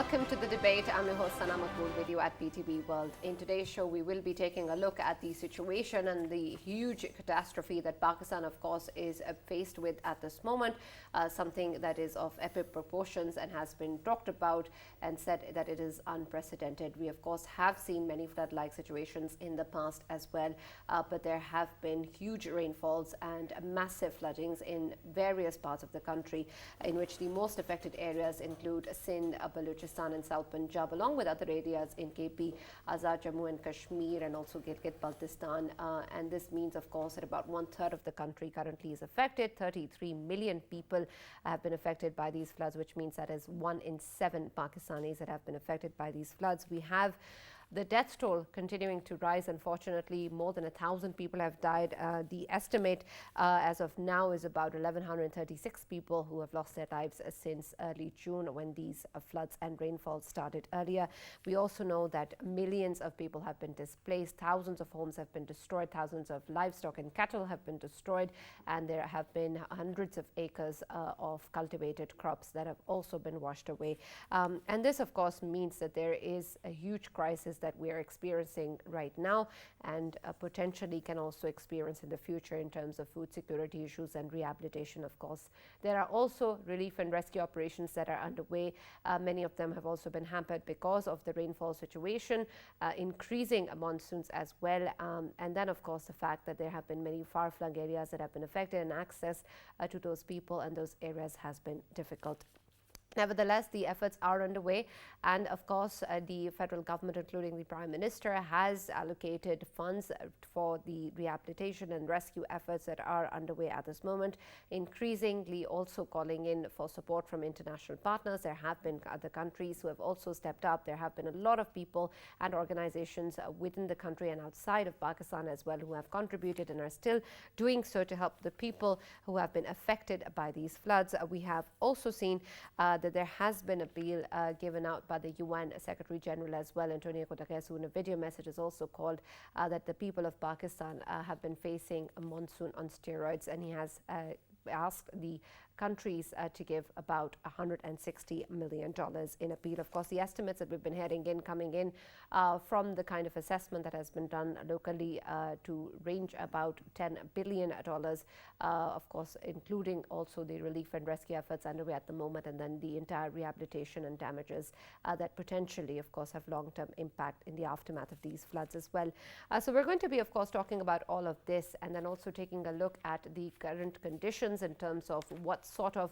Welcome to the debate. I'm your host Sana Maqbool with you at PTV WORLD. In today's show, we will be taking a look at the situation and the huge catastrophe that Pakistan, of course, is faced with at this moment, something that is of epic proportions and has been talked about and said that it is unprecedented. We, of course, have seen many flood-like situations in the past as well, but there have been huge rainfalls and massive floodings in various parts of the country, in which the most affected areas include Sindh, Balochistan and South Punjab, along with other areas in KP, Azad, Jammu and Kashmir, and also Gilgit-Baltistan. And this means, of course, that about 1/3 of the country currently is affected. 33 million people have been affected by these floods, which means that is 1 in 7 Pakistanis that have been affected by these floods. We have the death toll continuing to rise. Unfortunately, more than 1,000 people have died. The estimate as of now is about 1,136 people who have lost their lives since early June, when these floods and rainfalls started earlier. We also know that millions of people have been displaced, thousands of homes have been destroyed, thousands of livestock and cattle have been destroyed, and there have been hundreds of acres of cultivated crops that have also been washed away. And this, of course, means that there is a huge crisis that we are experiencing right now, and potentially can also experience in the future in terms of food security issues and rehabilitation, of course. There are also relief and rescue operations that are underway. Many of them have also been hampered because of the rainfall situation, increasing monsoons as well, and then, of course, the fact that there have been many far-flung areas that have been affected, and access to those people and those areas has been difficult. Nevertheless, the efforts are underway, and of course, the federal government, including the Prime Minister, has allocated funds for the rehabilitation and rescue efforts that are underway at this moment, increasingly also calling in for support from international partners. There have been other countries who have also stepped up. There have been a lot of people and organizations within the country and outside of Pakistan as well who have contributed and are still doing so to help the people who have been affected by these floods. We have also seen that there has been a appeal given out by the UN Secretary General as well. Antonio Guterres, in a video message, has also called that the people of Pakistan have been facing a monsoon on steroids, and he has asked the countries to give about $160 million in appeal. Of course, the estimates that we've been hearing coming in from the kind of assessment that has been done locally to range about $10 billion, of course, including also the relief and rescue efforts underway at the moment, and then the entire rehabilitation and damages that potentially, of course, have long-term impact in the aftermath of these floods as well. So we're going to be, of course, talking about all of this, and then also taking a look at the current conditions in terms of what sort of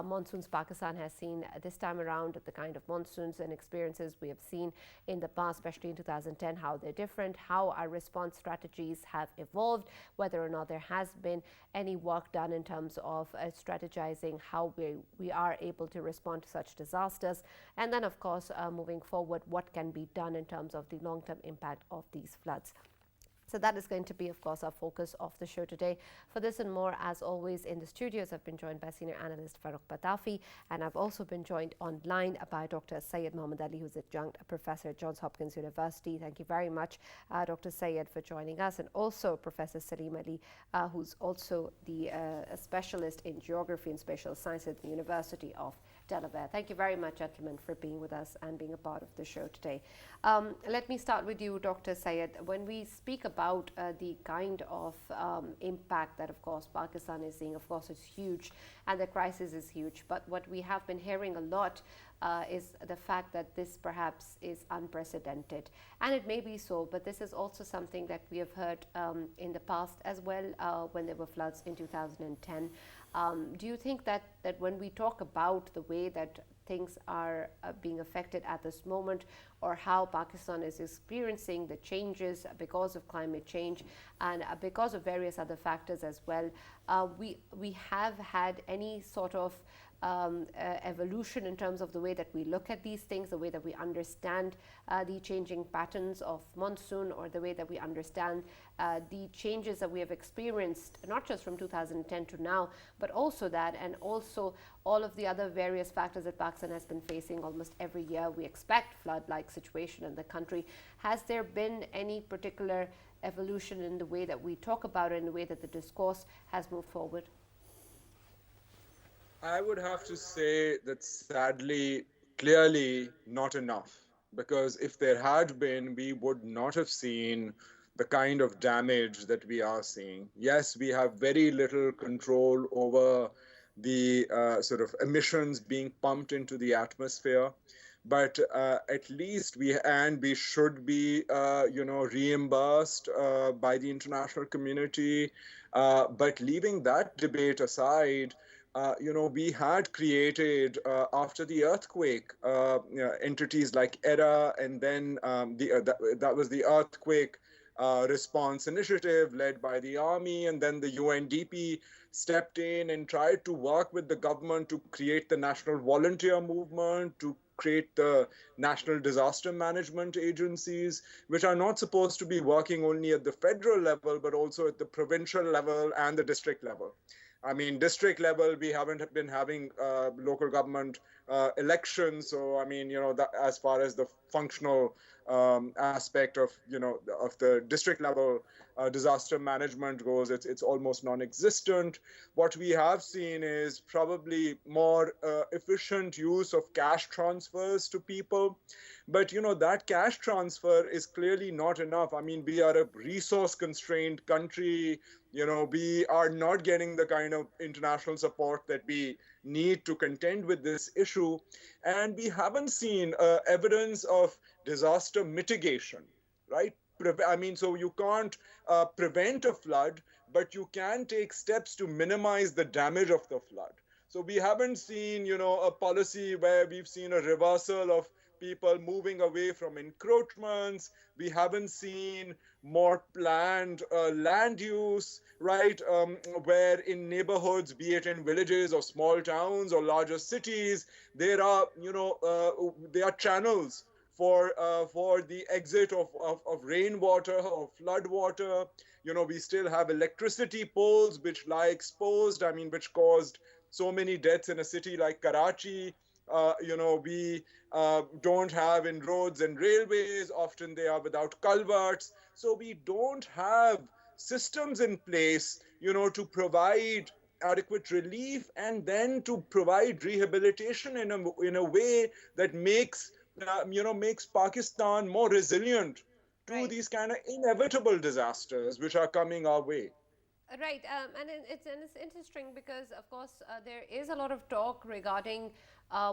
monsoons Pakistan has seen this time around, the kind of monsoons and experiences we have seen in the past, especially in 2010, how they're different, how our response strategies have evolved, whether or not there has been any work done in terms of strategizing how we are able to respond to such disasters, and then, of course, moving forward, what can be done in terms of the long-term impact of these floods. So that is going to be, of course, our focus of the show today. For this and more, as always, in the studios, I've been joined by senior analyst Farrukh Pitafi, and I've also been joined online by Dr. Syed Mohammad Ali, who's adjunct professor at Johns Hopkins University. Thank you very much, Dr. Syed, for joining us, and also Professor Salim Ali, who's also the specialist in geography and spatial science at the University of Delaware. Thank you very much, gentlemen, for being with us and being a part of the show today. Let me start with you, Dr. Syed. When we speak about the kind of impact that, of course, Pakistan is seeing, of course, it's huge, and the crisis is huge. But what we have been hearing a lot is the fact that this perhaps is unprecedented. And it may be so, but this is also something that we have heard in the past as well, when there were floods in 2010. Do you think that when we talk about the way that things are being affected at this moment, or how Pakistan is experiencing the changes because of climate change and because of various other factors as well, we have had any sort of evolution in terms of the way that we look at these things, the way that we understand the changing patterns of monsoon, or the way that we understand the changes that we have experienced, not just from 2010 to now, but also that, and also all of the other various factors that Pakistan has been facing almost every year. We expect flood-like situation in the country. Has there been any particular evolution in the way that we talk about it, in the way that the discourse has moved forward? I would have to say that sadly, Clearly not enough, because if there had been, we would not have seen the kind of damage that we are seeing. Yes, we have very little control over the sort of emissions being pumped into the atmosphere, but at least we should be reimbursed by the international community. But leaving that debate aside, we had created after the earthquake entities like ERA, and then that was the earthquake response initiative led by the army, and then the UNDP stepped in and tried to work with the government to create the national volunteer movement, to create the national disaster management agencies, which are not supposed to be working only at the federal level, but also at the provincial level and the district level. I mean, district level, we haven't been having local government elections. So, I mean, as far as the functional aspect of, of the district level disaster management goes, it's almost non-existent. What we have seen is probably more efficient use of cash transfers to people. But, that cash transfer is clearly not enough. I mean, we are a resource constrained country. We are not getting the kind of international support that we need to contend with this issue. And we haven't seen evidence of disaster mitigation, right? I mean, so you can't prevent a flood, but you can take steps to minimize the damage of the flood. So we haven't seen, a policy where we've seen a reversal of people moving away from encroachments. We haven't seen more planned land use, right? Where in neighborhoods, be it in villages or small towns or larger cities, there are channels for the exit of rainwater or flood water. We still have electricity poles which lie exposed. I mean, which caused so many deaths in a city like Karachi. We don't have in roads and railways. Often they are without culverts. So we don't have systems in place, to provide adequate relief and then to provide rehabilitation in a way that makes Pakistan more resilient to Right. these kind of inevitable disasters which are coming our way. Right, and it's interesting because, of course, there is a lot of talk regarding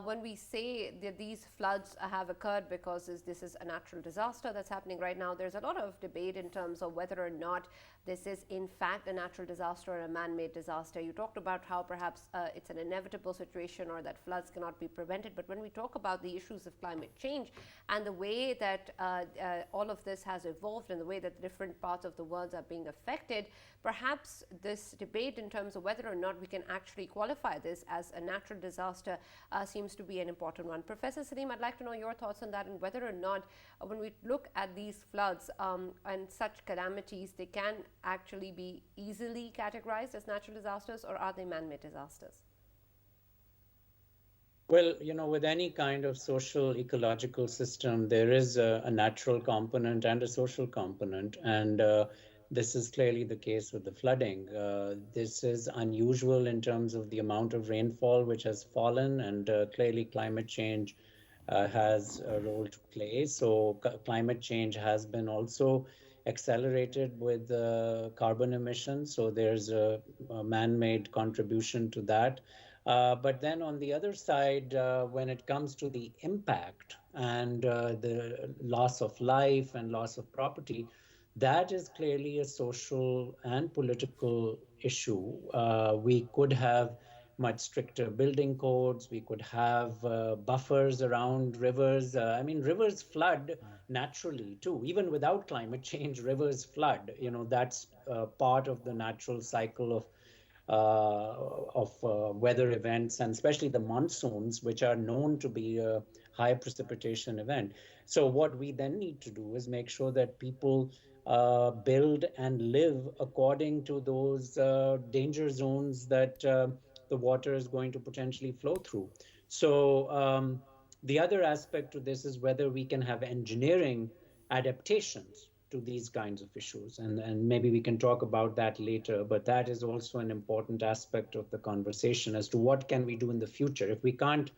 when we say that these floods have occurred because this is a natural disaster that's happening right now. There's a lot of debate in terms of whether or not this is in fact a natural disaster or a man-made disaster. You talked about how perhaps it's an inevitable situation or that floods cannot be prevented. But when we talk about the issues of climate change and the way that all of this has evolved and the way that different parts of the world are being affected, perhaps this debate in terms of whether or not we can actually qualify this as a natural disaster seems to be an important one. Professor Salim, I'd like to know your thoughts on that and whether or not when we look at these floods and such calamities, they can actually be easily categorized as natural disasters, or are they man-made disasters? Well, with any kind of social ecological system, there is a natural component and a social component. And this is clearly the case with the flooding. This is unusual in terms of the amount of rainfall which has fallen, and clearly climate change has a role to play. So climate change has been also accelerated with carbon emissions. So there's a man-made contribution to that. But then on the other side, when it comes to the impact and the loss of life and loss of property, that is clearly a social and political issue. We could have much stricter building codes. We could have buffers around rivers. I mean, rivers flood naturally too. Even without climate change, rivers flood. That's part of the natural cycle of weather events, and especially the monsoons, which are known to be a high precipitation event. So what we then need to do is make sure that people build and live according to those danger zones that the water is going to potentially flow through. So the other aspect to this is whether we can have engineering adaptations to these kinds of issues. And maybe we can talk about that later, but that is also an important aspect of the conversation as to what can we do in the future. If we can't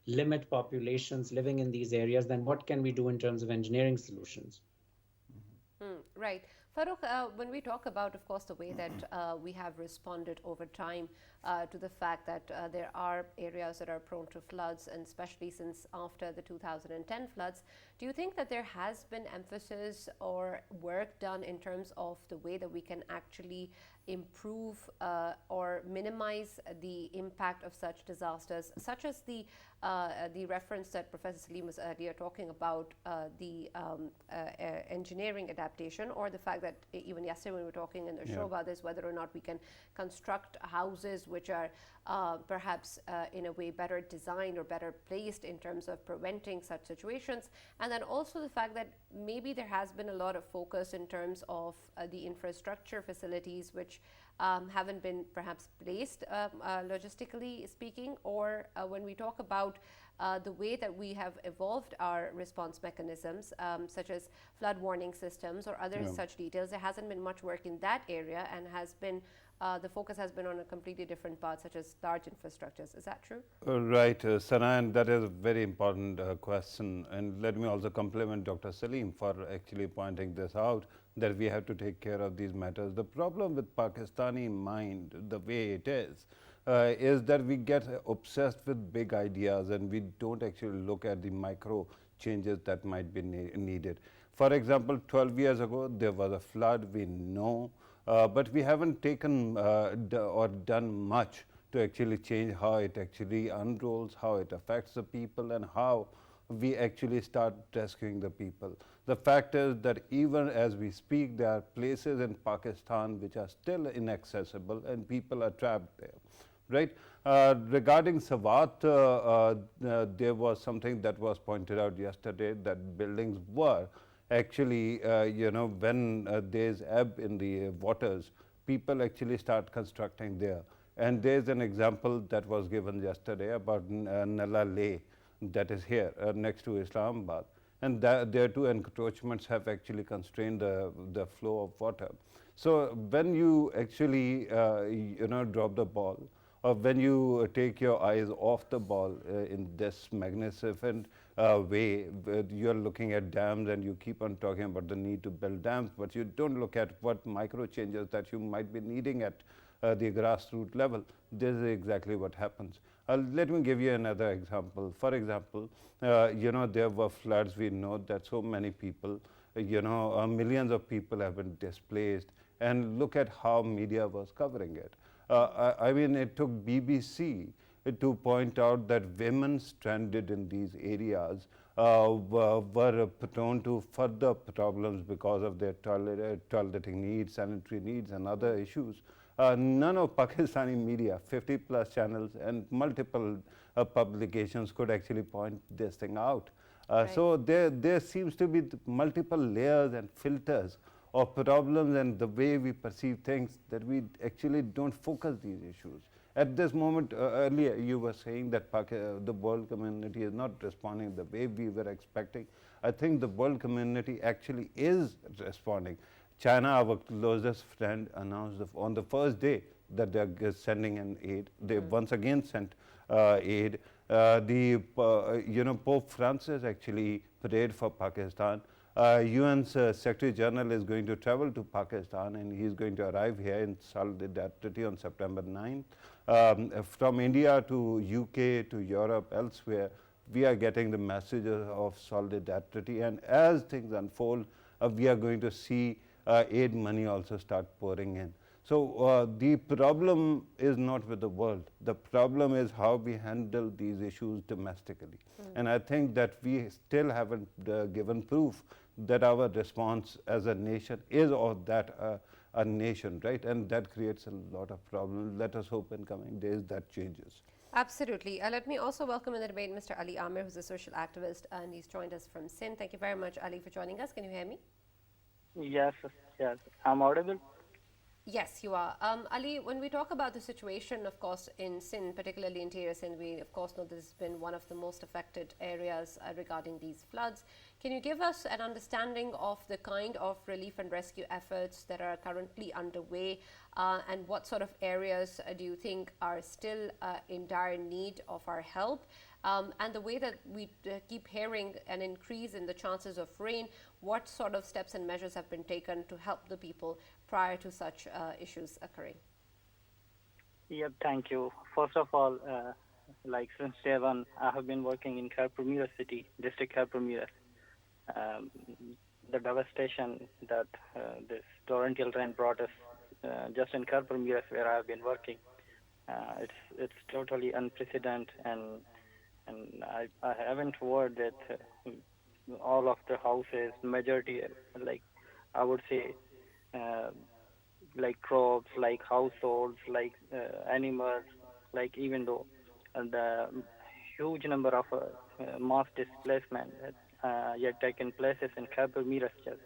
limit populations living in these areas, then what can we do in terms of engineering solutions? Right. Farrukh, when we talk about, of course, the way that we have responded over time to the fact that there are areas that are prone to floods, and especially since after the 2010 floods, do you think that there has been emphasis or work done in terms of the way that we can actually improve or minimize the impact of such disasters, such as the reference that Professor Salim was earlier talking about, the engineering adaptation, or the fact that even yesterday when we were talking in the show about this, whether or not we can construct houses which are perhaps in a way better designed or better placed in terms of preventing such situations. And then also the fact that maybe there has been a lot of focus in terms of the infrastructure facilities which haven't been perhaps placed logistically speaking, or when we talk about the way that we have evolved our response mechanisms, such as flood warning systems or other such details, there hasn't been much work in that area, and has been the focus has been on a completely different part, such as large infrastructures. Is that true? Right, Sana, and that is a very important question. And let me also compliment Dr. Salim for actually pointing this out, that we have to take care of these matters. The problem with Pakistani mind, the way it is that we get obsessed with big ideas and we don't actually look at the micro changes that might be needed. For example, 12 years ago, there was a flood, we know, but we haven't taken or done much to actually change how it actually unrolls, how it affects the people, and how we actually start rescuing the people. The fact is that even as we speak, there are places in Pakistan which are still inaccessible and people are trapped there. Right. Regarding Swat, there was something that was pointed out yesterday, that buildings were actually, when there's ebb in the waters, people actually start constructing there. And there's an example that was given yesterday about Nala Leh, that is here next to Islamabad. And their two encroachments have actually constrained the flow of water. So when you actually, drop the ball, or when you take your eyes off the ball in this magnificent way, you're looking at dams and you keep on talking about the need to build dams, but you don't look at what micro changes that you might be needing at the grassroots level. This is exactly what happens. Let me give you another example. For example, there were floods. We know that so many people, millions of people have been displaced, and look at how media was covering it. I mean, it took BBC to point out that women stranded in these areas were prone to further problems because of their toileting needs, sanitary needs, and other issues. None of Pakistani media, 50 plus channels and multiple publications could actually point this thing out. Right. So there seems to be multiple layers and filters of problems and the way we perceive things, that we actually don't focus these issues. At this moment, earlier you were saying that the world community is not responding the way we were expecting. I think the world community actually is responding. China, our closest friend, announced on the first day that they are sending an aid. They once again sent aid. Pope Francis actually prayed for Pakistan. UN's Secretary General is going to travel to Pakistan, and he is going to arrive here in solidarity on September 9th. From India to UK to Europe, elsewhere, we are getting the messages of solidarity. And as things unfold, we are going to see aid money also start pouring in. So the problem is not with the world. The problem is how we handle these issues domestically. And I think that we still haven't given proof that our response as a nation is of that a nation, right? And that creates a lot of problems. Let us hope in coming days that changes. Absolutely. Let me also welcome in the debate Mr. Ali Amir, who's a social activist, and he's joined us from Sindh. Thank you very much, Ali, for joining us. Can you hear me? Yes, yes. I'm audible? Yes, you are. Ali, when we talk about the situation, of course, in Sindh, particularly interior Sindh, we of course know this has been one of the most affected areas regarding these floods. Can you give us an understanding of the kind of relief and rescue efforts that are currently underway, and what sort of areas do you think are still in dire need of our help? And the way that we keep hearing an increase in the chances of rain, what sort of steps and measures have been taken to help the people prior to such issues occurring? Yep, thank you. First of all, like since day one, I have been working in Kharpur city, district Kharpur. Um, the devastation that this torrential rain brought us just in Kharpur, where I have been working, it's totally unprecedented, and I haven't heard that all of the houses, majority, like I would say, uh, like crops, like households, like animals, like even though the huge number of mass displacement that yet taken places in Khyber Mirasjas.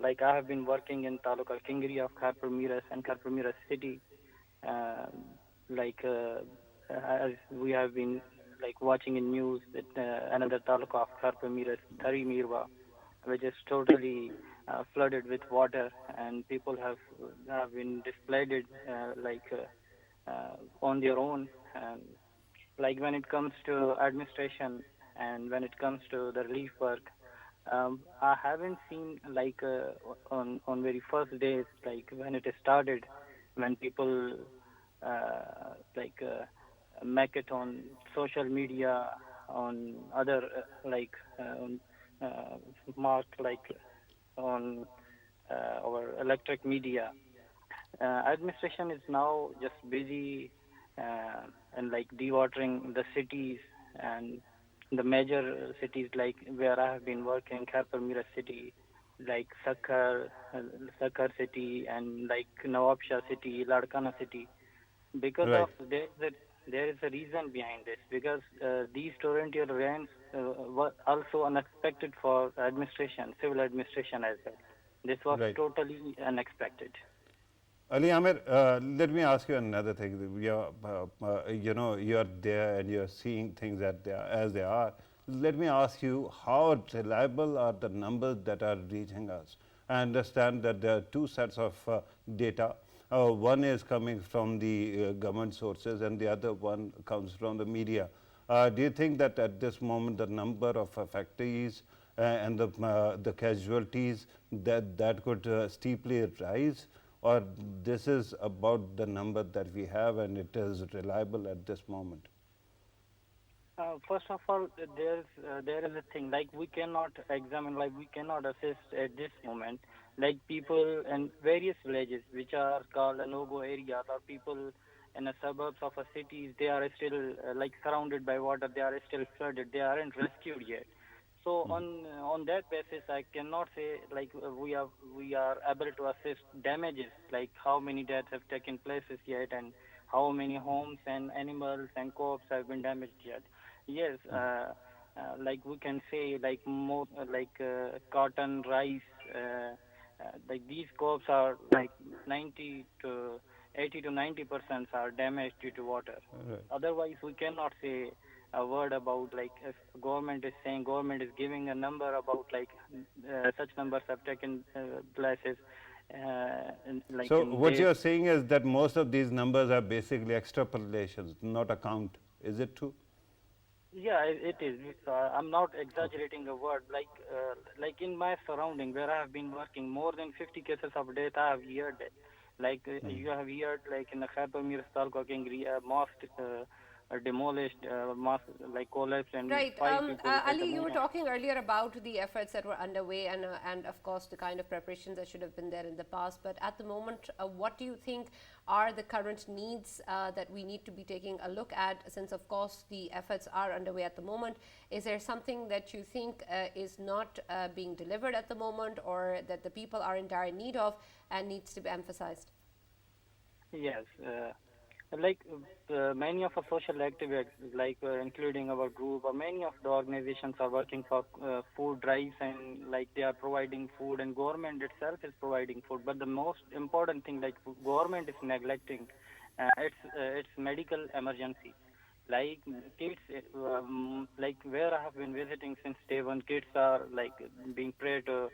Like I have been working in Taluka Kingri of Khyber Miras and Khyber Miras city. Uh, like as we have been like watching in news that another taluka of Khyber Miras, Thari Mirwa, which is totally flooded with water, and people have been displaced on their own. Like when it comes to administration and when it comes to the relief work, I haven't seen like on very first days, like when it started, when people like make it on social media, on other uh, mark like on our electric media. Administration is now just busy and like dewatering the cities and the major cities like where I have been working, Kharpur Mira city, like Sakkar city, and like Nawab Shah city, Ladkana city. Because of Right. there is a reason behind this. Because these torrential rains were also unexpected for administration, civil administration as well. This was Right. totally unexpected. Ali Amir, let me ask you another thing. You are there and you are seeing things as they are. Let me ask you, how reliable are the numbers that are reaching us? I understand that there are two sets of data. One is coming from the government sources, and the other one comes from the media. Do you think that at this moment the number of affectees and the casualties that could steeply rise, or this is about the number that we have and it is reliable at this moment? First of all, there is a thing like we cannot examine, like we cannot assist at this moment. Like people in various villages, which are called a no-go areas, or people in the suburbs of a cities, they are still like surrounded by water. They are still flooded. They aren't rescued yet. So on that basis, I cannot say like we are able to assess damages, like how many deaths have taken places yet, and how many homes and animals and crops have been damaged yet. Yes, like we can say like more cotton, rice, like these crops are like 90 to 80 to 90% are damaged due to water. Right. Otherwise, we cannot say a word about like if government is saying government is giving a number about like such numbers have taken places like So in what days. you're saying is that most of these numbers are basically extrapolations, not a count. Is it true? Yeah, it is. I'm not exaggerating a word. Like in my surrounding where I have been working, more than 50 cases of death I have heard it. Like you have heard, like in the Khyber Mirstal cooking, mosque demolished, mosque like collapsed, and Right. five people at the Ali, you were moment. talking earlier about the efforts that were underway and of course, the kind of preparations that should have been there in the past. But at the moment, what do you think are the current needs that we need to be taking a look at? Since, of course, the efforts are underway at the moment, is there something that you think is not being delivered at the moment, or that the people are in dire need of and needs to be emphasized? Yes, like many of our social activists, like including our group, or many of the organizations are working for food drives, and like they are providing food, and government itself is providing food. But the most important thing, like government is neglecting, it's medical emergency. Like kids, like where I have been visiting since day one, kids are like being prey to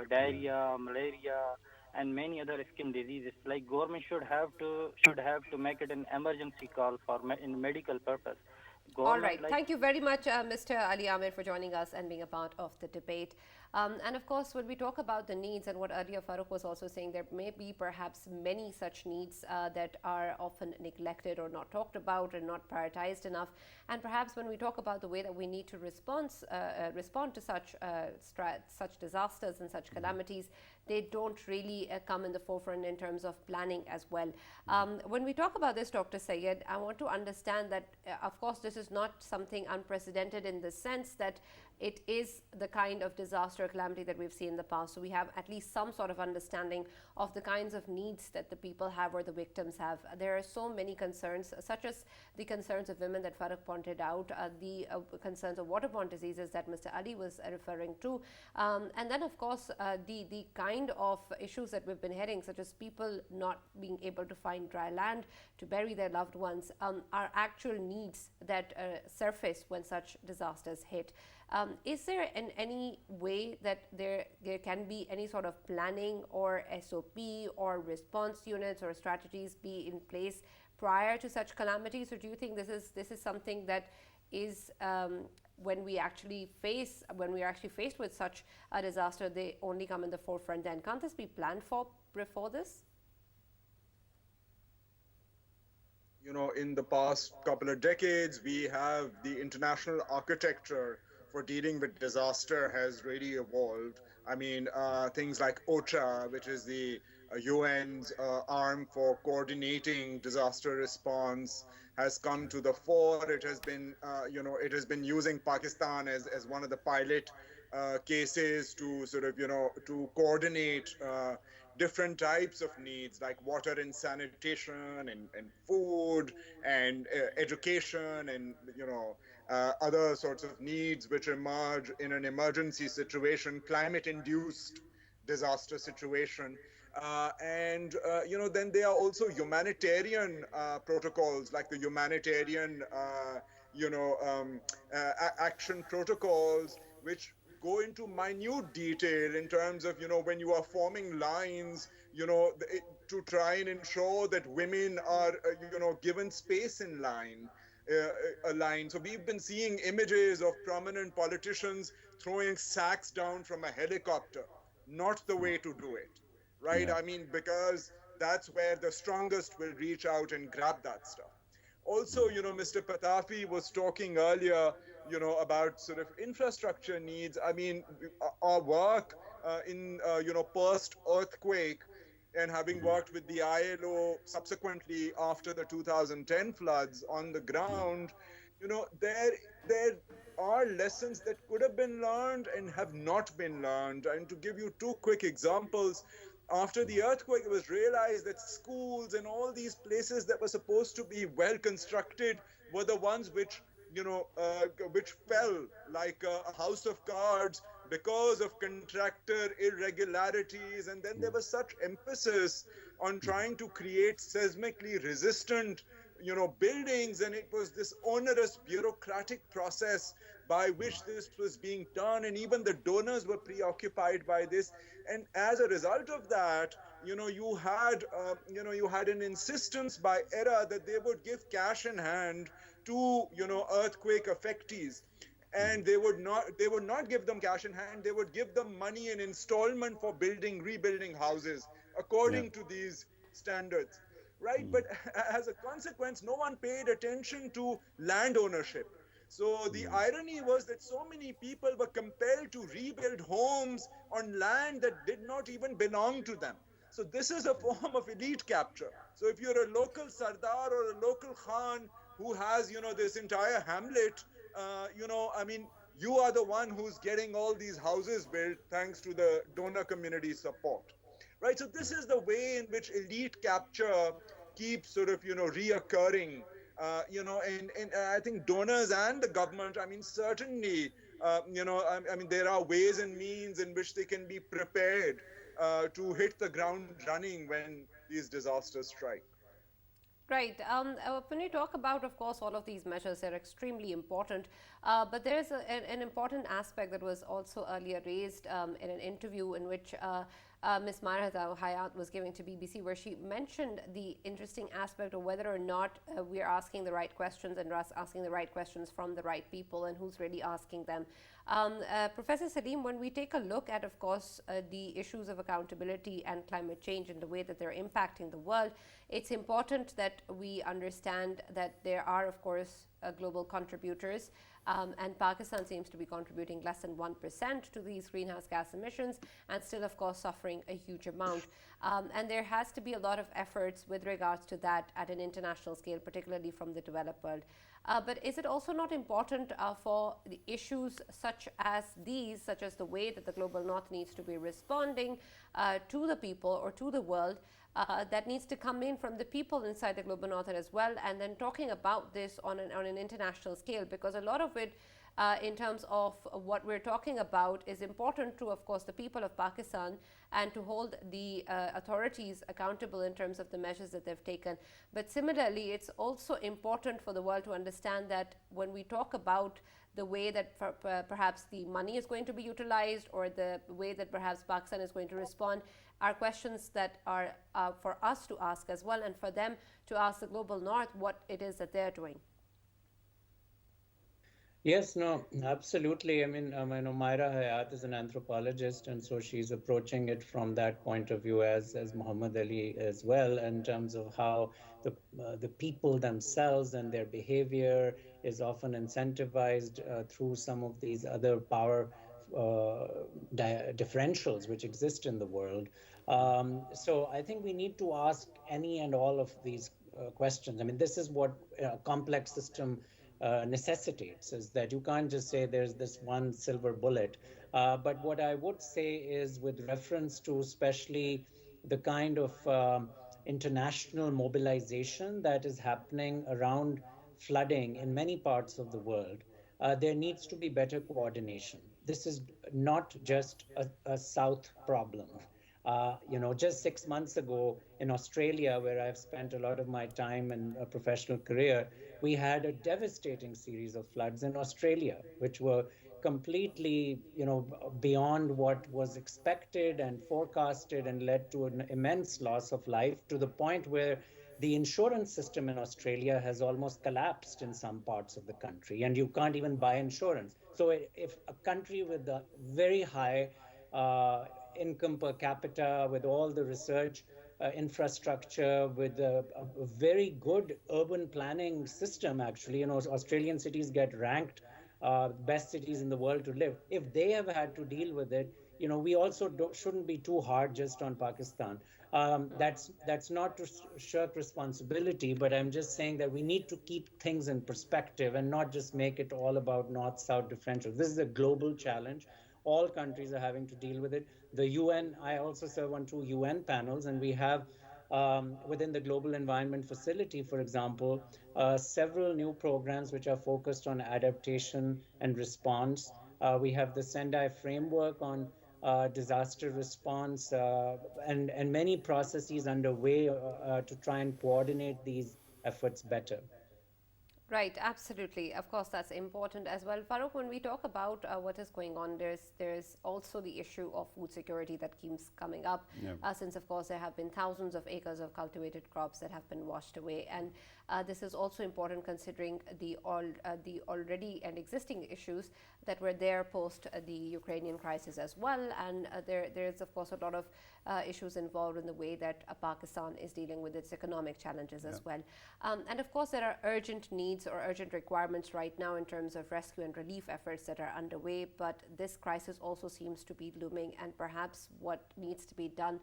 diarrhea, malaria, and many other skin diseases. Like government should have to make it an emergency call for in medical purpose. All right. Thank you very much, Mr. Ali Amir, for joining us and being a part of the debate. And of course, when we talk about the needs and what earlier Farrukh was also saying, there may be perhaps many such needs that are often neglected or not talked about and not prioritized enough. And perhaps when we talk about the way that we need to respond to such disasters and such calamities, they don't really come in the forefront in terms of planning as well. When we talk about this, Dr. Sayed, I want to understand that, of course, this is not something unprecedented in the sense that it is the kind of disaster or calamity that we've seen in the past. So we have at least some sort of understanding of the kinds of needs that the people have or the victims have. There are so many concerns, such as the concerns of women that Farrukh pointed out, the concerns of waterborne diseases that Mr. Ali was referring to, and then of course the kind of issues that we've been hearing, such as people not being able to find dry land to bury their loved ones, are actual needs that surface when such disasters hit. Is there any way that there can be any sort of planning or SOP or response units or strategies be in place prior to such calamities, or do you think this is something that is when we are actually faced with such a disaster, they only come in the forefront? Then can't this be planned for before this? You know, in the past couple of decades, we have the international architecture for dealing with disaster has really evolved. I mean, things like OCHA, which is the UN's arm for coordinating disaster response, has come to the fore. It has been, it has been using Pakistan as one of the pilot cases to sort of, to coordinate different types of needs like water and sanitation and food and education and, other sorts of needs which emerge in an emergency situation, climate-induced disaster situation. Then there are also humanitarian protocols like the humanitarian, action protocols, which go into minute detail in terms of, when you are forming lines, to try and ensure that women are, given space in line. A line. So we've been seeing images of prominent politicians throwing sacks down from a helicopter. Not the way to do it, right? Yeah. I mean, because that's where the strongest will reach out and grab that stuff. Also, Mr. Pitafi was talking earlier, about sort of infrastructure needs. I mean, our work in, post-earthquake, and having worked with the ILO subsequently after the 2010 floods on the ground, there are lessons that could have been learned and have not been learned. And to give you two quick examples, after the earthquake, it was realized that schools and all these places that were supposed to be well constructed were the ones which fell like a house of cards because of contractor irregularities. And then there was such emphasis on trying to create seismically resistant, buildings, and it was this onerous bureaucratic process by which this was being done, and even the donors were preoccupied by this. And as a result of that, you had an insistence by ERA that they would give cash in hand to, earthquake affectees. And they would not give them cash in hand. They would give them money in installment for rebuilding houses according to these standards, right? But as a consequence, no one paid attention to land ownership. So the irony was that so many people were compelled to rebuild homes on land that did not even belong to them. So this is a form of elite capture. So if you're a local Sardar or a local Khan who has, this entire hamlet, you are the one who's getting all these houses built thanks to the donor community support, right? So this is the way in which elite capture keeps sort of, reoccurring, and I think donors and the government, certainly, there are ways and means in which they can be prepared to hit the ground running when these disasters strike. Right. When we talk about, of course, all of these measures, they're extremely important. But there's an important aspect that was also earlier raised in an interview in which Ms. Myra Hayat was giving to BBC, where she mentioned the interesting aspect of whether or not we're asking the right questions and asking the right questions from the right people and who's really asking them. Professor Salim, when we take a look at, of course, the issues of accountability and climate change and the way that they're impacting the world, it's important that we understand that there are, of course, global contributors, and Pakistan seems to be contributing less than 1% to these greenhouse gas emissions and still, of course, suffering a huge amount. And there has to be a lot of efforts with regards to that at an international scale, particularly from the developed world. But is it also not important for the issues such as these, such as the way that the global north needs to be responding to the people or to the world, that needs to come in from the people inside the global north as well, and then talking about this on an international scale, because a lot of it in terms of what we're talking about is important to, of course, the people of Pakistan, and to hold the authorities accountable in terms of the measures that they've taken. But similarly, it's also important for the world to understand that when we talk about the way that perhaps the money is going to be utilized, or the way that perhaps Pakistan is going to respond, are questions that are for us to ask as well, and for them to ask the global north what it is that they're doing. Yes, no, absolutely. I mean, Myra Hayat is an anthropologist, and so she's approaching it from that point of view, as Muhammad Ali as well, in terms of how the people themselves and their behavior is often incentivized through some of these other power differentials which exist in the world. So I think we need to ask any and all of these questions. I mean, this is what a complex system necessitates, is that you can't just say there's this one silver bullet. But what I would say is, with reference to especially the kind of international mobilization that is happening around flooding in many parts of the world, there needs to be better coordination. This is not just a South problem. Just 6 months ago in Australia, where I've spent a lot of my time and professional career, we had a devastating series of floods in Australia, which were completely, beyond what was expected and forecasted, and led to an immense loss of life, to the point where the insurance system in Australia has almost collapsed in some parts of the country, and you can't even buy insurance. So if a country with a very high income per capita, with all the research infrastructure, with a very good urban planning system, actually, Australian cities get ranked best cities in the world to live. If they have had to deal with it, we also shouldn't be too hard just on Pakistan. That's not to shirk responsibility, but I'm just saying that we need to keep things in perspective and not just make it all about north-south differentials. This is a global challenge. All countries are having to deal with it. The UN, I also serve on 2 UN panels, and we have within the Global Environment Facility, for example, several new programs which are focused on adaptation and response. We have the Sendai framework on disaster response, and many processes underway to try and coordinate these efforts better. Right, absolutely. Of course, that's important as well. Farrukh, when we talk about what is going on, there's also the issue of food security that keeps coming up, since, of course, there have been thousands of acres of cultivated crops that have been washed away. And this is also important considering the already and existing issues that were there post the Ukrainian crisis as well. And there's, of course, a lot of issues involved in the way that Pakistan is dealing with its economic challenges as well. And of course, there are urgent needs or urgent requirements right now in terms of rescue and relief efforts that are underway, but this crisis also seems to be looming, and perhaps what needs to be done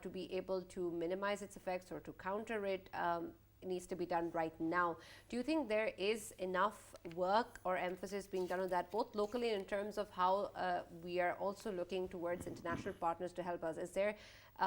to be able to minimize its effects or to counter it needs to be done right now. Do you think there is enough work or emphasis being done on that, both locally and in terms of how we are also looking towards international partners to help us? Is there,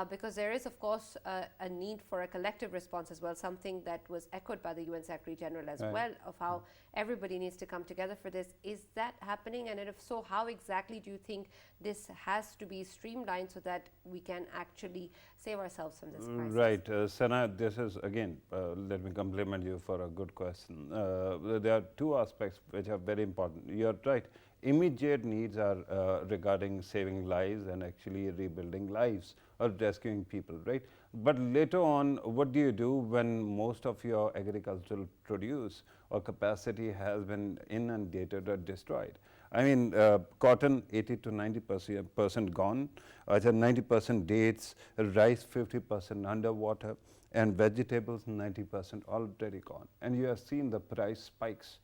because there is, of course, a need for a collective response as well, something that was echoed by the UN Secretary General as well, of how everybody needs to come together for this. Is that happening? And if so, how exactly do you think this has to be streamlined so that we can actually save ourselves from this crisis? Right. Sana, this is, again, let me compliment you for a good question. There are 2 aspects which are very important. You're right. immediate needs are regarding saving lives and actually rebuilding lives or rescuing people, right? But later on, what do you do when most of your agricultural produce or capacity has been inundated or destroyed? I mean, cotton 80 to 90% gone, 90% dates, rice 50% underwater, and vegetables 90% already gone. And you have seen the price spikes.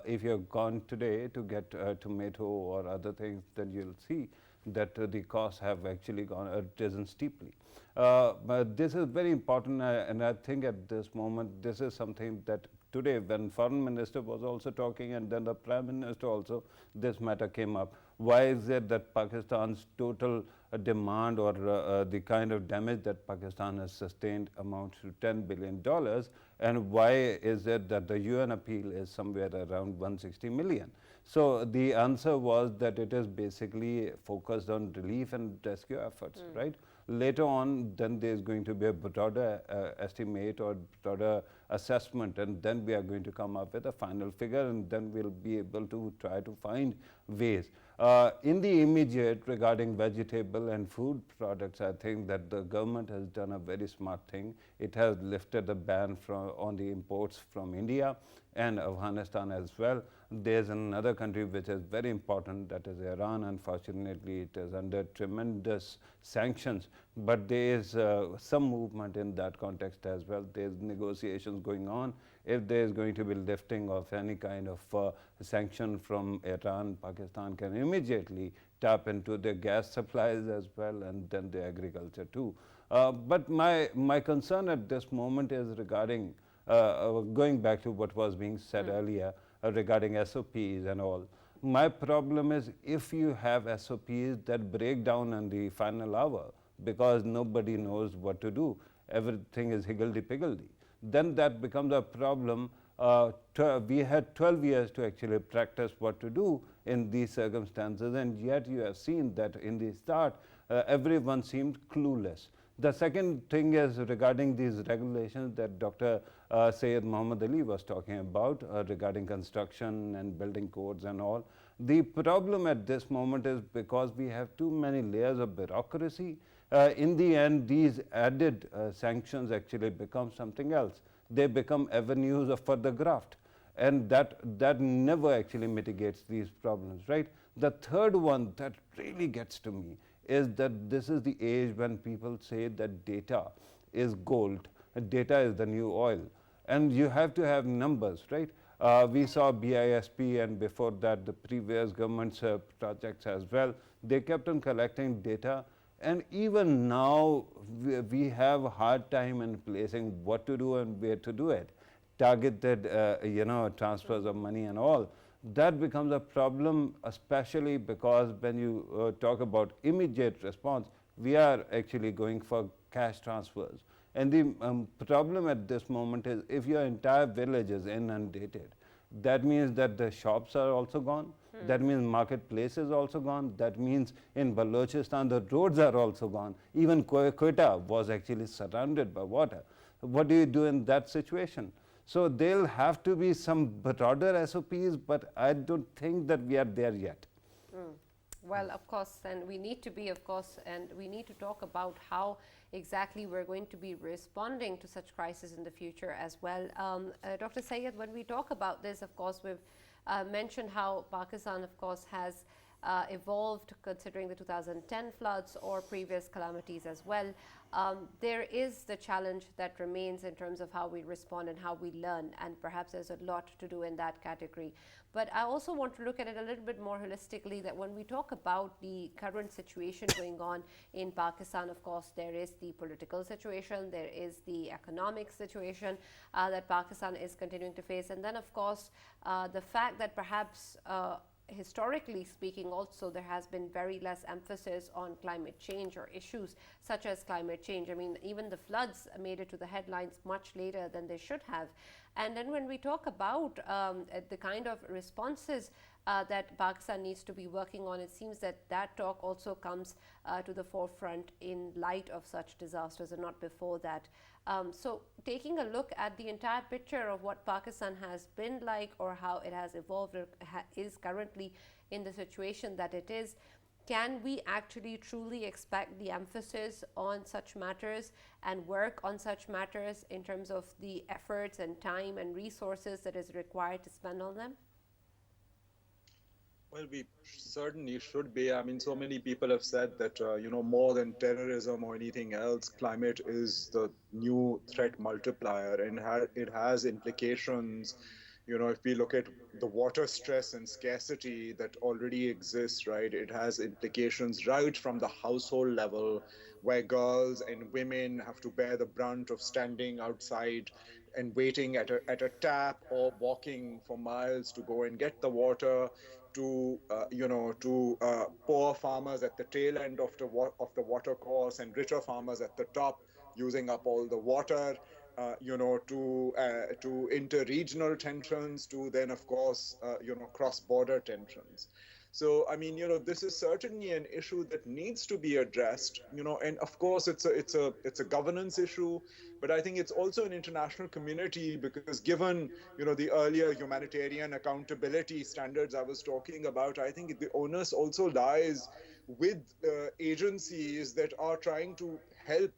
If you've gone today to get tomato or other things, then you'll see that the costs have actually risen steeply. But this is very important, and I think at this moment, this is something that today, when Foreign Minister was also talking, and then the Prime Minister also, this matter came up. Why is it that Pakistan's total demand or the kind of damage that Pakistan has sustained amounts to $10 billion? And why is it that the UN appeal is somewhere around 160 million? So the answer was that it is basically focused on relief and rescue efforts, right? Later on, then there's going to be a broader estimate or broader assessment, and then we are going to come up with a final figure, and then we'll be able to try to find ways. In the immediate regarding vegetable and food products, I think that the government has done a very smart thing. It has lifted the ban on the imports from India and Afghanistan as well. There's another country which is very important, that is Iran. Unfortunately, it is under tremendous sanctions, but there is some movement in that context as well. There's negotiations going on. If there is going to be lifting of any kind of sanction from Iran, Pakistan can immediately tap into their gas supplies as well, and then the agriculture too. But my concern at this moment is regarding going back to what was being said earlier regarding SOPs and all. My problem is if you have SOPs that break down in the final hour because nobody knows what to do, everything is higgledy-piggledy, then that becomes a problem. We had 12 years to actually practice what to do in these circumstances, and yet you have seen that in the start, everyone seemed clueless. The second thing is regarding these regulations that Dr. Syed Muhammad Ali was talking about regarding construction and building codes and all. The problem at this moment is because we have too many layers of bureaucracy. In the end, these added sanctions actually become something else. They become avenues of further graft, and that never actually mitigates these problems, right? The third one that really gets to me is that this is the age when people say that data is gold, data is the new oil, and you have to have numbers, right? We saw BISP, and before that the previous government's projects as well. They kept on collecting data, and even now we have a hard time in placing what to do and where to do it. Targeted transfers of money and all. That becomes a problem, especially because when you talk about immediate response, we are actually going for cash transfers. And the problem at this moment is if your entire village is inundated, that means that the shops are also gone. That means marketplace is also gone. That means in Balochistan, the roads are also gone. Even Quetta was actually surrounded by water. What do you do in that situation? So there'll have to be some broader SOPs, but I don't think that we are there yet. Well, of course, and we need to be, of course, and we need to talk about how exactly we're going to be responding to such crises in the future as well. Dr. Syed, when we talk about this, of course, we've mentioned how Pakistan, of course, has evolved considering the 2010 floods or previous calamities as well. There is the challenge that remains in terms of how we respond and how we learn, and perhaps there's a lot to do in that category. But I also want to look at it a little bit more holistically, that when we talk about the current situation going on in Pakistan, of course, there is the political situation, there is the economic situation that Pakistan is continuing to face, and then, of course, the fact that perhaps historically speaking also there has been very less emphasis on climate change or issues such as climate change. I mean, even the floods made it to the headlines much later than they should have. And then when we talk about the kind of responses that Pakistan needs to be working on, it seems that that talk also comes to the forefront in light of such disasters and not before that. So taking a look at the entire picture of what Pakistan has been like or how it has evolved or is currently in the situation that it is, can we actually truly expect the emphasis on such matters and work on such matters in terms of the efforts and time and resources that is required to spend on them? Well, we certainly should be. I mean, so many people have said that, more than terrorism or anything else, climate is the new threat multiplier, and it has implications. If we look at the water stress and scarcity that already exists, right, it has implications right from the household level, where girls and women have to bear the brunt of standing outside and waiting at a tap or walking for miles to go and get the water, to poor farmers at the tail end of the water course, and richer farmers at the top using up all the water, to interregional tensions, to then of course cross-border tensions. So I mean, this is certainly an issue that needs to be addressed, and of course it's a governance issue, but I think it's also an international community, because given the earlier humanitarian accountability standards I was talking about, I think the onus also lies with agencies that are trying to help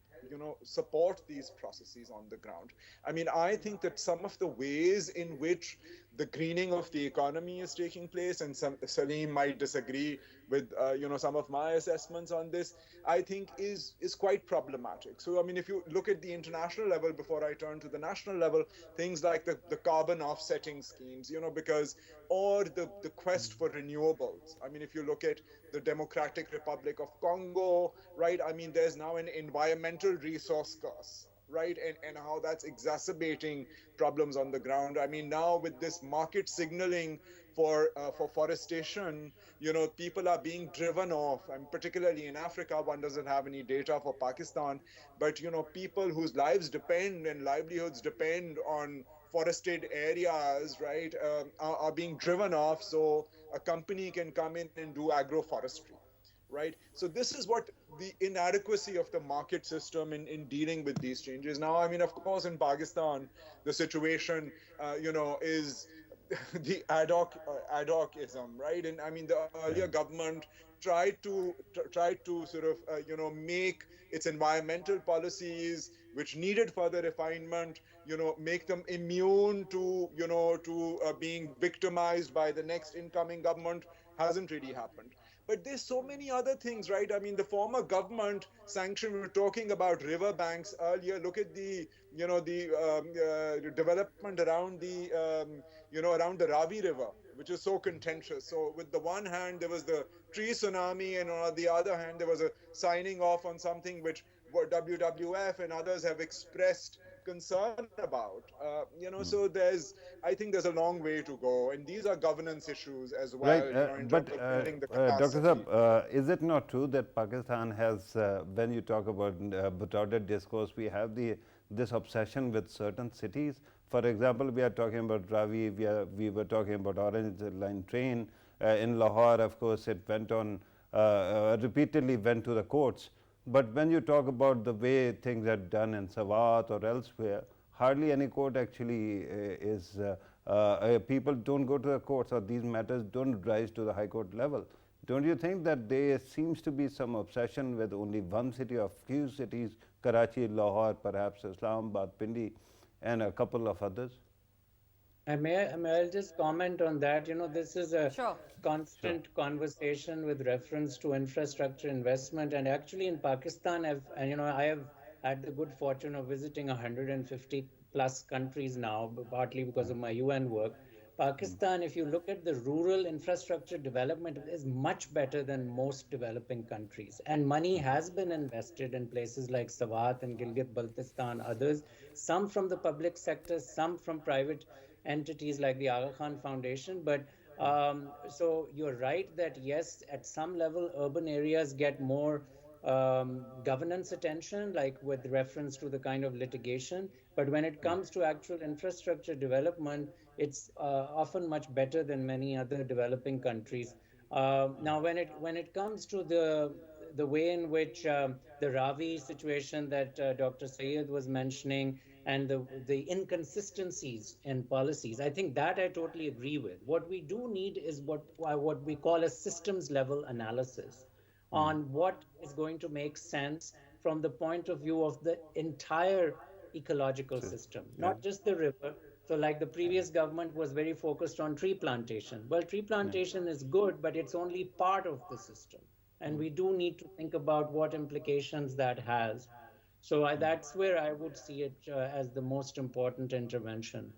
support these processes on the ground. I mean, I think that some of the ways in which the greening of the economy is taking place, and Salim might disagree with some of my assessments on this, I think is quite problematic. So I mean, if you look at the international level before I turn to the national level, things like the carbon offsetting schemes, because, or the quest for renewables. I mean, if you look at the Democratic Republic of Congo, right, I mean, there's now an environmental resource curse, right, and how that's exacerbating problems on the ground. I mean, now with this market signaling for forestation, people are being driven off, and particularly in Africa, one doesn't have any data for Pakistan, but people whose lives depend and livelihoods depend on forested areas, right, are being driven off so a company can come in and do agroforestry, right? So this is what the inadequacy of the market system in dealing with these changes. Now, I mean, of course, in Pakistan, the situation, is the ad hocism, right? And I mean, the earlier government tried to sort of, make its environmental policies, which needed further refinement, make them immune to, being victimized by the next incoming government. Hasn't really happened. But there's so many other things, right? I mean, the former government sanctioned, we were talking about riverbanks earlier. Look at the development around around the Ravi River, which is so contentious. So with the one hand, there was the tree tsunami, and on the other hand, there was a signing off on something which WWF and others have expressed concern about. So I think there's a long way to go, and these are governance issues as well, Right, in but terms of building the Dr. capacity. Saab, is it not true that Pakistan has, when you talk about broader discourse, we have this obsession with certain cities? For example, we are talking about Ravi, we were talking about Orange Line train in Lahore. Of course, it went on repeatedly went to the courts. But when you talk about the way things are done in Sawat or elsewhere, hardly any court actually people don't go to the courts, or these matters don't rise to the high court level. Don't you think that there seems to be some obsession with only one city or few cities, Karachi, Lahore, perhaps Islamabad, Pindi, and a couple of others? I'll just comment on that. This is a Sure. constant conversation with reference to infrastructure investment. And actually, in Pakistan, I have had the good fortune of visiting 150 plus countries now, partly because of my UN work. Pakistan, if you look at the rural infrastructure development, is much better than most developing countries. And money has been invested in places like Sawat and Gilgit-Baltistan, others, some from the public sector, some from private entities like the Aga Khan Foundation. But so you're right that yes, at some level, urban areas get more governance attention, like with reference to the kind of litigation. But when it comes to actual infrastructure development, it's often much better than many other developing countries. Now, when it comes to the way in which the Ravi situation that Dr. Sayed was mentioning, and the inconsistencies in policies. I think that I totally agree with. What we do need is what we call a systems level analysis on what is going to make sense from the point of view of the entire ecological system, Yeah. not just the river. So, like the previous government was very focused on tree plantation. Well, tree plantation is good, but it's only part of the system. And we do need to think about what implications that has. So, that's where I would see it as the most important intervention.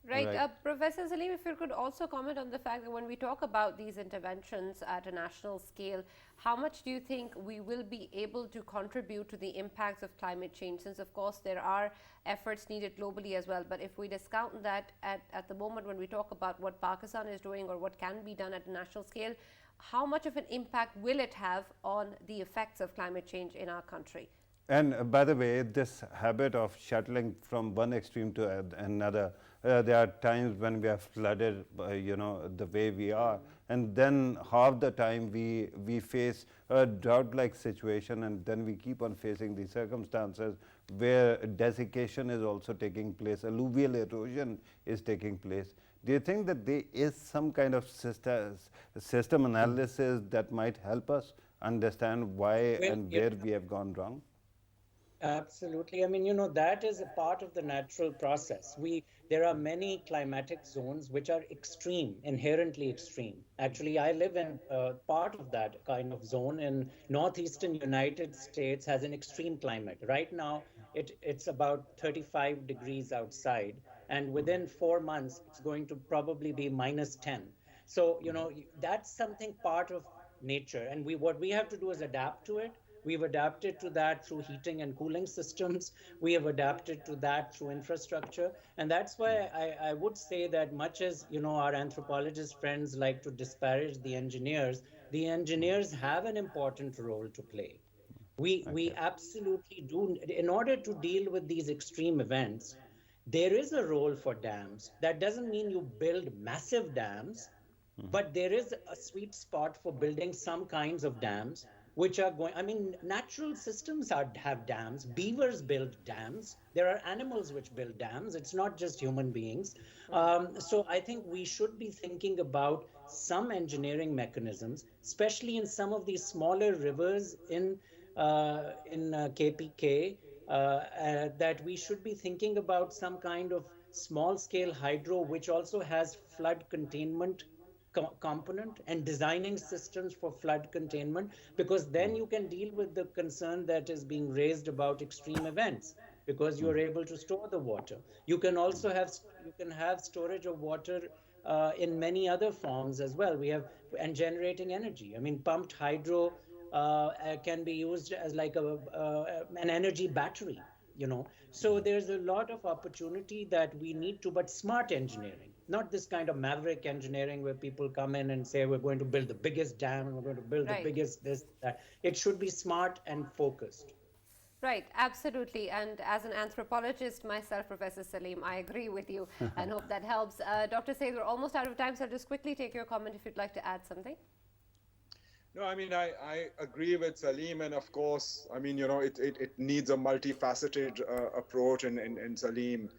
Right. Right. Professor Salim, if you could also comment on the fact that when we talk about these interventions at a national scale, how much do you think we will be able to contribute to the impacts of climate change? Since, of course, there are efforts needed globally as well. But if we discount that at the moment when we talk about what Pakistan is doing or what can be done at a national scale, how much of an impact will it have on the effects of climate change in our country? And by the way, this habit of shuttling from one extreme to another, there are times when we are flooded, the way we are, and then half the time we face a drought-like situation, and then we keep on facing the circumstances where desiccation is also taking place, alluvial erosion is taking place. Do you think that there is some kind of system analysis that might help us understand why Well, and where we have gone wrong? absolutely. I mean, that is a part of the natural process. There are many climatic zones which are extreme, inherently extreme. Actually, I live in part of that kind of zone in northeastern United States has an extreme climate. Right now, it's about 35 degrees outside, and within 4 months, it's going to probably be minus 10. So, that's something part of nature, and what we have to do is adapt to it. We've adapted to that through heating and cooling systems. We have adapted to that through infrastructure. And that's why I would say that much as, our anthropologist friends like to disparage the engineers have an important role to play. We absolutely do. In order to deal with these extreme events, there is a role for dams. That doesn't mean you build massive dams, but there is a sweet spot for building some kinds of dams which are going. I mean, natural systems have dams. Beavers build dams. There are animals which build dams. It's not just human beings. So I think we should be thinking about some engineering mechanisms, especially in some of these smaller rivers in KPK, that we should be thinking about some kind of small scale hydro, which also has flood containment component, and designing systems for flood containment, because then you can deal with the concern that is being raised about extreme events, because you are able to store the water. You can also have storage of water in many other forms as well. And generating energy. I mean, pumped hydro can be used as like an energy battery. So there's a lot of opportunity that we need to, but smart engineering, not this kind of maverick engineering where people come in and say we're going to build the biggest dam and we're going to build the biggest this, that. It should be smart and focused. Right, absolutely. And as an anthropologist myself, Professor Salim, I agree with you and hope that helps. Dr. Said, we're almost out of time, so I'll just quickly take your comment if you'd like to add something. No, I mean, I agree with Salim, and of course, I mean, it needs a multifaceted approach, and Salim,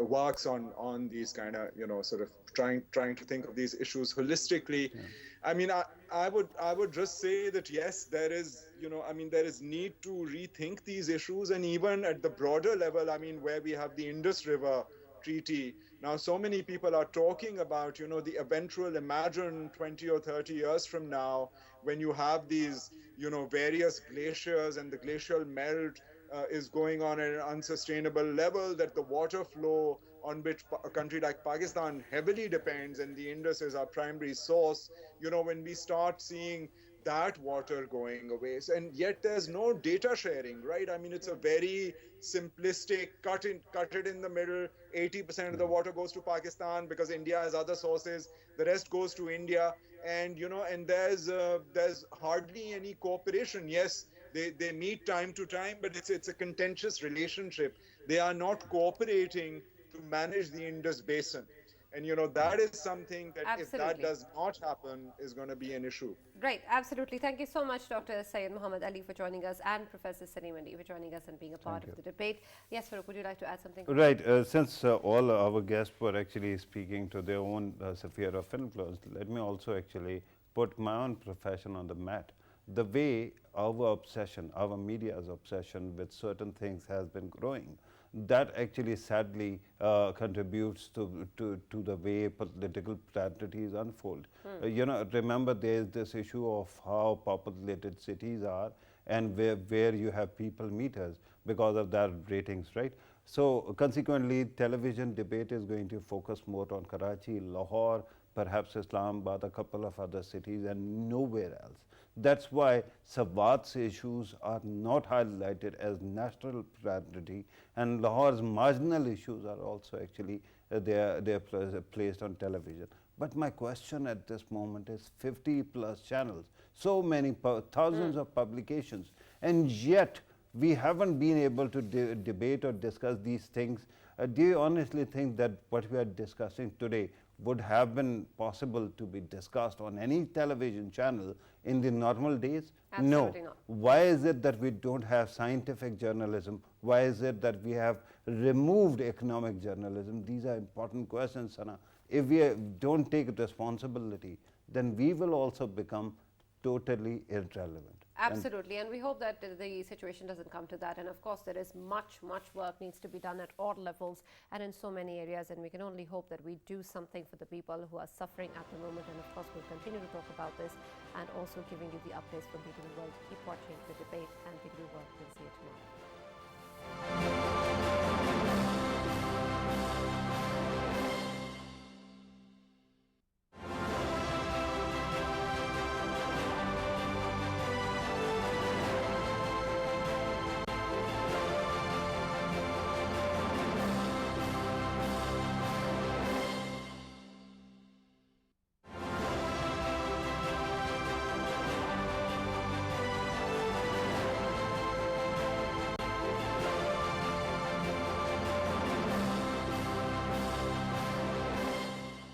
works on these kind of, sort of trying to think of these issues holistically. Yeah. I mean, I would just say that yes, there is, there is need to rethink these issues, and even at the broader level, I mean, where we have the Indus River Treaty. Now, so many people are talking about, the eventual, imagine 20 or 30 years from now, when you have these, various glaciers and the glacial melt is going on at an unsustainable level, that the water flow on which a country like Pakistan heavily depends, and the Indus is our primary source, when we start seeing that water going away. And yet there's no data sharing, right? I mean, it's a very simplistic, cut it in the middle. 80% of the water goes to Pakistan because India has other sources. The rest goes to India. And, and there's hardly any cooperation. Yes, they meet time to time, but it's a contentious relationship. They are not cooperating to manage the Indus basin. And that is something that if that Absolutely. does not happen is going to be an issue. Right, absolutely. Thank you so much, Dr. Syed Muhammad Ali, for joining us, and Professor Salim Ali for joining us and being a part of the debate. Yes, Farrukh, would you like to add something? Right. Since all our guests were actually speaking to their own sphere of influence, let me also actually put my own profession on the mat. The way our obsession, our media's obsession with certain things has been growing, that actually sadly contributes to the way political priorities unfold. Remember there is this issue of how populated cities are and where you have people meters because of their ratings, right? So consequently, television debate is going to focus more on Karachi, Lahore, perhaps Islamabad, a couple of other cities, and nowhere else. That's why Sawad's issues are not highlighted as national priority, and Lahore's marginal issues are also actually they're placed on television. But my question at this moment is 50 plus channels, so many thousands of publications, and yet we haven't been able to debate or discuss these things. Do you honestly think that what we are discussing today would have been possible to be discussed on any television channel in the normal days? Absolutely No. not. Why is it that we don't have scientific journalism? Why is it that we have removed economic journalism? These are important questions, Sana. If we don't take responsibility, then we will also become totally irrelevant. Absolutely, and we hope that the situation doesn't come to that. And of course, there is much work needs to be done at all levels and in so many areas. And we can only hope that we do something for the people who are suffering at the moment. And of course, we'll continue to talk about this and also giving you the updates from PTV World. Keep watching the debate and PTV World. We'll see you tomorrow.